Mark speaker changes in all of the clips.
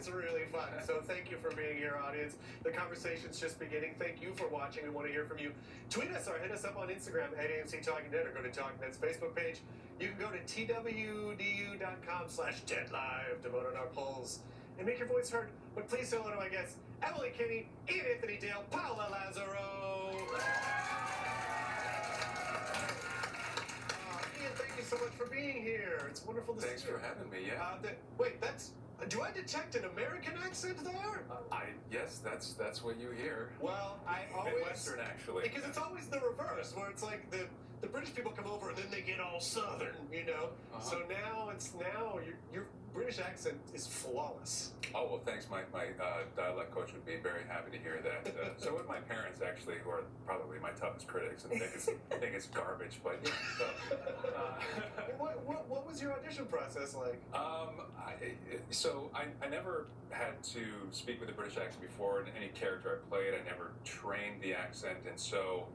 Speaker 1: it's really fun. So thank you for being here, audience. The conversation's just beginning. Thank you for watching. We want to hear from you. Tweet us or hit us up on Instagram at AMC Talking Dead, or go to Talking Dead's Facebook page. You can go to twdu.com/deadlive to vote on our polls and make your voice heard. But please say hello to my guests, Emily Kinney, Ian Anthony Dale, Paula Lazaro. Ian, thank you so much for being here. It's wonderful to see you.
Speaker 2: Thanks for having me, yeah.
Speaker 1: Wait, do I detect an American accent there?
Speaker 2: Yes, that's what you hear.
Speaker 1: Well, I always...
Speaker 2: Midwestern, actually.
Speaker 1: Because it's always the reverse, where it's like the British people come over and then they get all Southern, you know? So now your British accent is flawless.
Speaker 2: Oh, well, thanks. My dialect coach would be very happy to hear that. So would my parents, actually, who are probably my toughest critics and think it's garbage. But yeah,
Speaker 1: what was your audition process like?
Speaker 2: I never had to speak with a British accent before in any character I played. I never trained the accent, and so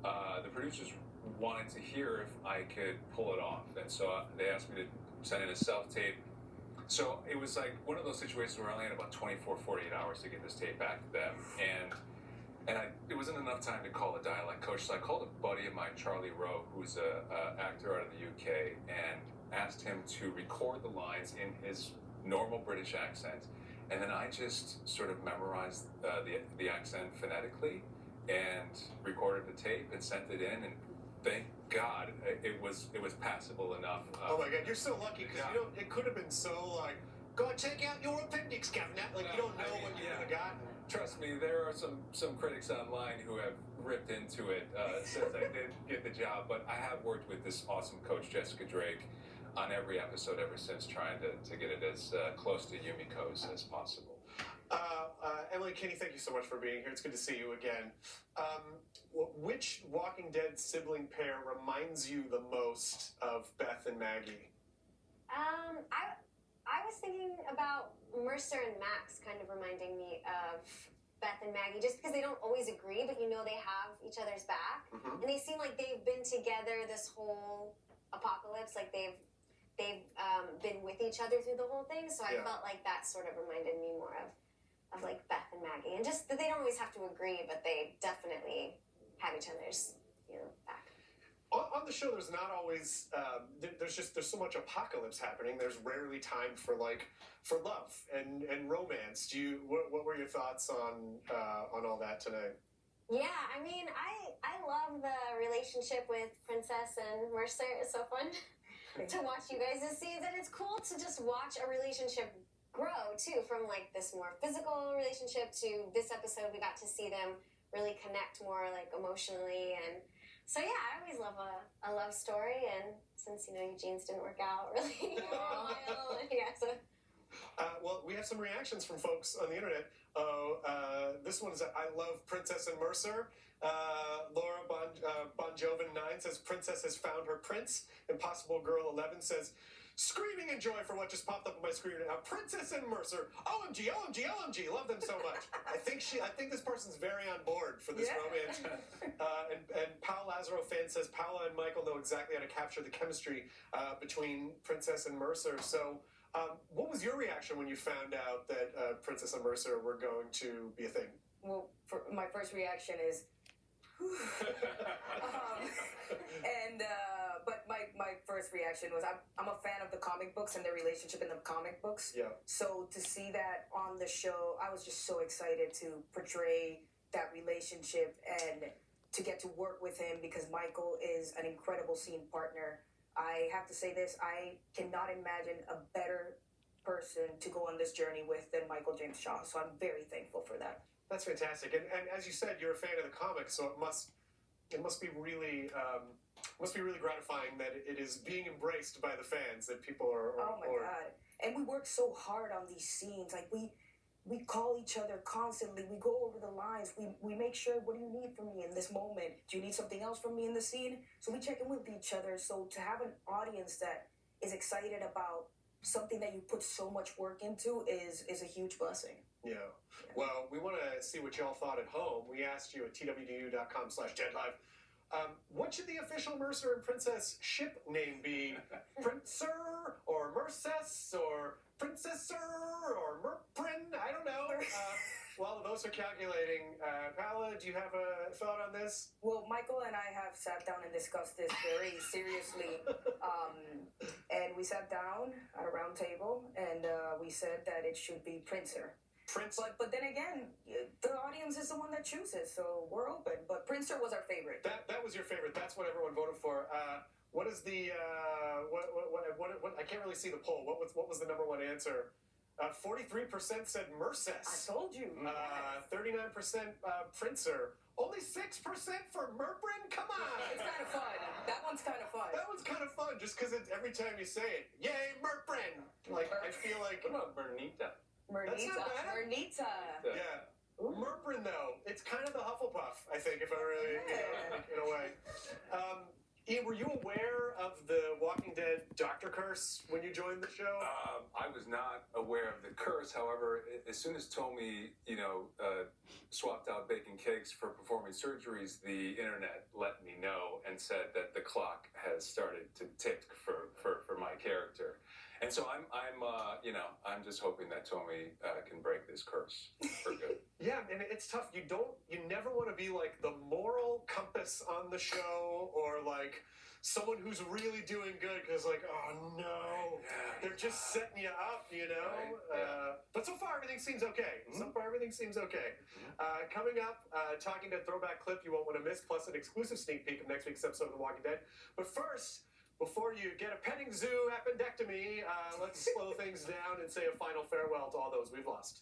Speaker 2: the producers wanted to hear if I could pull it off, and so they asked me to send in a self-tape. So it was like one of those situations where I only had about 24, 48 hours to get this tape back to them, and it wasn't enough time to call a dialect coach, so I called a buddy of mine, Charlie Rowe, who's a actor out of the UK, and asked him to record the lines in his normal British accent, and then I just sort of memorized the accent phonetically and recorded the tape and sent it in, and thank God it was passable enough.
Speaker 1: Oh my God, you're so lucky, because it could have been so like, go and take out your appendix, Governor. Like, you don't know what you would have gotten.
Speaker 2: Trust me, there are some critics online who have ripped into it since I did get the job, but I have worked with this awesome coach, Jessica Drake, on every episode ever since, trying to get it as close to Yumiko's as possible.
Speaker 1: Emily Kinney, thank you so much for being here. It's good to see you again. Which Walking Dead sibling pair reminds you the most of Beth and Maggie?
Speaker 3: I was thinking about Mercer and Max kind of reminding me of Beth and Maggie, just because they don't always agree, but you know they have each other's back. And they seem like they've been together this whole apocalypse, like they've been with each other through the whole thing, so I felt like that sort of reminded me more of like Beth and Maggie, and just that they don't always have to agree, but they definitely have each other's, back.
Speaker 1: On the show, there's not always there's so much apocalypse happening. There's rarely time for love and romance. What were your thoughts on all that tonight?
Speaker 3: Yeah, I mean, I love the relationship with Princess and Mercer. It's so fun to watch you guys' scenes, and it's cool to just watch a relationship grow too, from like this more physical relationship to this episode we got to see them really connect more like emotionally, and so yeah, I always love a love story, and since Eugene's didn't work out really for a while,
Speaker 1: well, we have some reactions from folks on the internet. This one is I love Princess and Mercer. Laura Bon Joven 9 says Princess has found her prince. Impossible Girl 11 says screaming in joy for what just popped up on my screen right now. Princess and Mercer, OMG, OMG, OMG, love them so much. I think this person's very on board for this romance. And Paul Lazaro fan says Paula and Michael know exactly how to capture the chemistry between Princess and Mercer. So, what was your reaction when you found out that Princess and Mercer were going to be a thing?
Speaker 4: Well, my first reaction is, but my first reaction was I'm a fan of the comic books and their relationship in the comic books.
Speaker 1: Yeah.
Speaker 4: So to see that on the show, I was just so excited to portray that relationship and to get to work with him, because Michael is an incredible scene partner. I have to say this, I cannot imagine a better person to go on this journey with than Michael James Shaw. So I'm very thankful for that.
Speaker 1: That's fantastic. And as you said, you're a fan of the comics, so it must be really gratifying that it is being embraced by the fans, that people are.
Speaker 4: Oh my God! And we work so hard on these scenes. Like we call each other constantly. We go over the lines. We make sure, what do you need from me in this moment? Do you need something else from me in the scene? So we check in with each other. So to have an audience that is excited about something that you put so much work into is a huge blessing.
Speaker 1: Yeah. Well, we want to see what y'all thought at home. We asked you at twdu.com/deadlive. What should the official Mercer and Princess ship name be? Princer or Mercess or Princessor or Merprin? I don't know. While those are calculating, Paola, do you have a thought on this?
Speaker 4: Well, Michael and I have sat down and discussed this very seriously. And we sat down at a round table and we said that it should be Princer.
Speaker 1: Prince.
Speaker 4: But then again, the audience is the one that chooses, so we're open. But Princer was our favorite.
Speaker 1: That was your favorite. That's what everyone voted for. What is the what? I can't really see the poll. What was the number one answer? 43% said Mercess.
Speaker 4: I told you.
Speaker 1: 39% Princer. Only 6% for Merprin? Come on!
Speaker 4: It's kind of fun. That one's kind of fun.
Speaker 1: That one's kind of fun, just because every time you say it, yay, Merprin! Like, I feel like...
Speaker 2: What about Bernita?
Speaker 1: That's not bad.
Speaker 4: Mernita.
Speaker 1: Yeah. Merprin, though, it's kind of the Hufflepuff, I think, if I really, in a way. Ian, were you aware of the Walking Dead Doctor Curse when you joined the show?
Speaker 2: I was not aware of the curse. However, as soon as Tommy, swapped out baking cakes for performing surgeries, the internet let me know and said that the clock has started to tick for my character. And so I'm just hoping that Tommy can break this curse for good.
Speaker 1: Yeah, and it's tough. You never want to be like the moral compass on the show, or like someone who's really doing good, because like, oh no, they're just setting you up, But so far everything seems okay. So far everything seems okay. Coming up, Talking Dead throwback clip you won't want to miss, plus an exclusive sneak peek of next week's episode of The Walking Dead. But first, before you get a petting zoo appendectomy, let's slow things down and say a final farewell to all those we've lost.